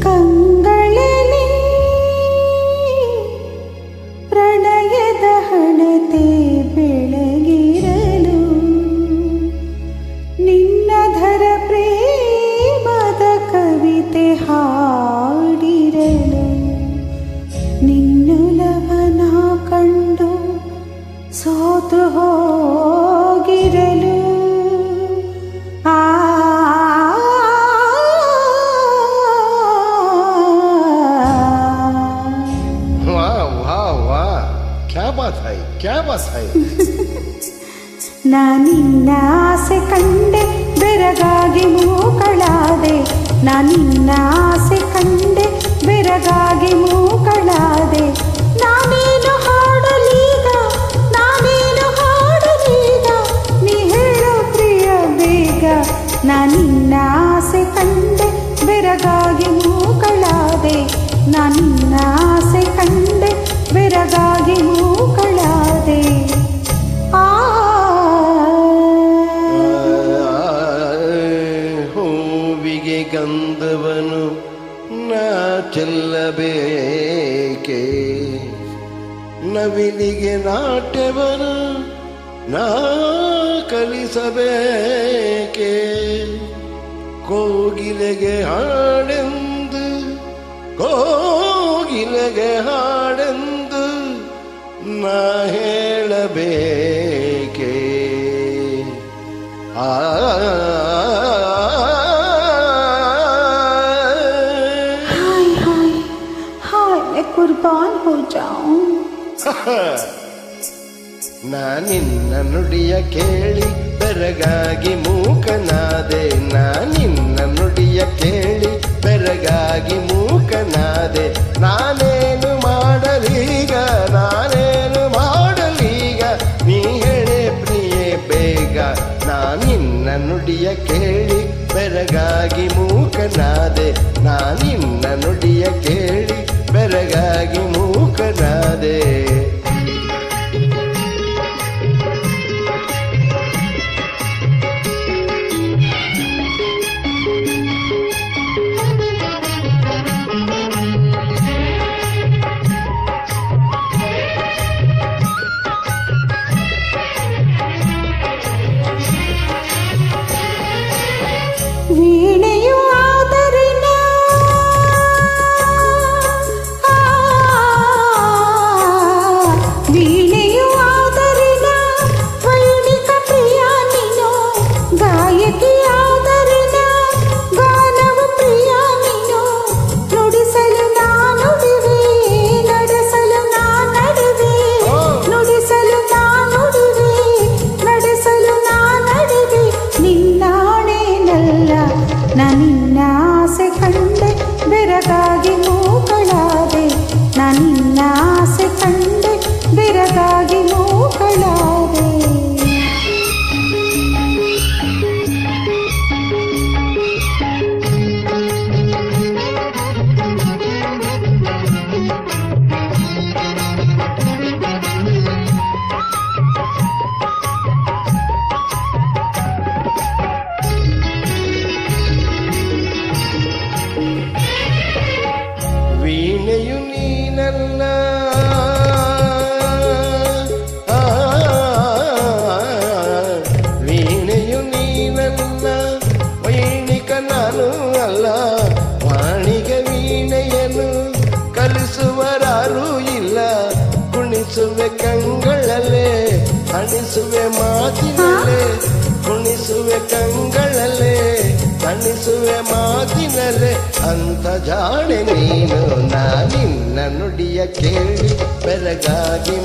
ಕಂಗಳಲ್ಲಿ ಪ್ರಣಯದ ಹಣತೆ ಬೆಳಗಿರಲು ನಿನ್ನಧರ ಪ್ರೇಮದ ಕವಿತೆ ಹಾಡಿರಲು ನಿನ್ನೊಲವನ ಕಂಡು ಸೋತು ಹೋಗಿರಲು क्या बात है ನಾನಿನ್ನ ಆಸೆ ಕಂಡೆ ಬೆರಗಾಗಿ ಮೂಕಳಾದೆ ನಾನಿನ್ನ ಆಸೆ ಕಂಡೆ ಬೆರಗಾಗಿ ಮೂಕಳಾದೆ ನಾನೇನು ಹಾಡಲೀಗ ನಾನೇನು ಹಾಡಲೀಗ ನೀ ಹೇಳೋ ಪ್ರಿಯ ಬೇಗ ನಾನಿನ್ನ ಆಸೆ ಕಂಡೆ ಬೆರಗಾಗಿ ಮೂಕಳಾದೆ ನಾನಿನ್ನ ಆಸೆ ಕಂಡೆ ಬೆರಗಾಗಿ ಮೂಕಳಾದೆ ಹೂವಿಗೆ ಗಂಧವನು ನಾ ಚೆಲ್ಲಬೇಕೆ ನವಿಲಿಗೆ ನಾಟ್ಯವನ್ನು ನಾ ಕಲಿಸಬೇಕೆ ಕೋಗಿಲೆಗೆ ಹಾಡೆಂದು ಕೋಗಿಲೆಗೆ ಹಾಡೆಂದು ನಾ ಹೇಳಬೇಕೆ हाय हाय हाय मैं कुर्बान हो जाऊं ನಾನಿನ್ನ ನುಡಿಯ ಕೇಳಿ ಬೆರಗಾಗಿ ಮೂಕನಾದೆ ನಾನಿನ್ನ ನುಡಿಯ ಕೇಳಿ ಬೆರಗಾಗಿ ಮೂಕನಾದೆ ನಾನೇನು ಮಾಡಲೀಗ ನಾನೇನು ಮಾಡಲೀಗ ನೀ ಹೇಳೆ ಪ್ರಿಯೆ ಬೇಗ ನಾನಿನ್ನ ನುಡಿಯ ಕೇಳಿ ಬೆರಗಾಗಿ ಮೂಕನಾದೆ ನಾನಿನ್ನ ನುಡಿಯ ಕೇಳಿ ಬೆರಗಾಗಿ ಮೂಕನಾದೆ ವೀಣೆಯು ಆದರಿನ ವೀಣೆಯು ಆದರಿನ ವೈಣಿಕ ಪ್ರಿಯ ನೀನು ಗಾಯಕಿ ಆದರಿನ ಗಾನವು ಪ್ರಿಯ ನೀನು ನುಡಿಸಲು ನಾ ನುಡಿವೆ ನಡೆಸಲು ನಾ ನಡುವೆ ನುಡಿಸಲು ನಾ ನುಡಿವೆ ನಡೆಸಲು ನಾ ನಡುವೆ ನಿನ್ನಾಣೇನಲ್ಲ ನಾನಿನ್ನ ಆಸೆ ಕಂಡೆ ಬೆರಗಾಗಿ ಮೂಕಳಾದೆ ನಾನಿನ್ನ ಆಸೆ ಕಂಡೆ ಬೆರಗಾಗಿ ಮೂಕಳಾದೆ ವೀಣೆಯು ನೀನಲ್ಲ ವೀಣೆಯು ನೀನಲ್ಲ ವೈಣಿಕ ನಾನು ಅಲ್ಲ ವಾಣಿಗೆ ವೀಣೆಯನ್ನು ಕಲಿಸುವರಾರೂ ಇಲ್ಲ ಕುಣಿಸುವೆ ಕಂಗಳಲ್ಲೇ ಹಣಿಸುವೆ ಮಾತಿನಲ್ಲೇ ಕುಣಿಸುವೆ ಕಂಗಳಲ್ಲೇ ಹಣಿಸುವೆ ಮಾತಿನಲ್ಲೇ ಅಂತ ಜಾಣೆ ನೀನು ನಾನಿನ್ನ ನುಡಿಯ ಕೇಳಿ ಬೆರಗಾಗಿ